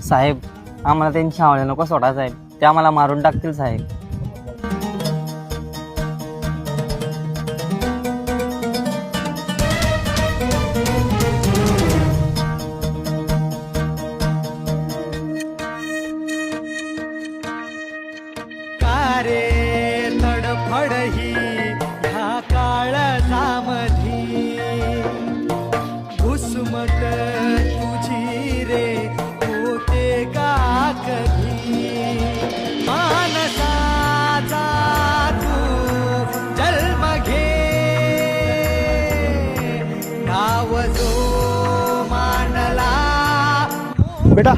साहेब, आम्हाला त्यांची आवड नको सोडा साहेब, ते आम्हाला मारून टाकतील साहेब. कारे तडफड ही ह्या काळजामधी घुसमट तुझी रे होते का कधी मानसाचा तू जन्म घे गाव जो मांडला बेटा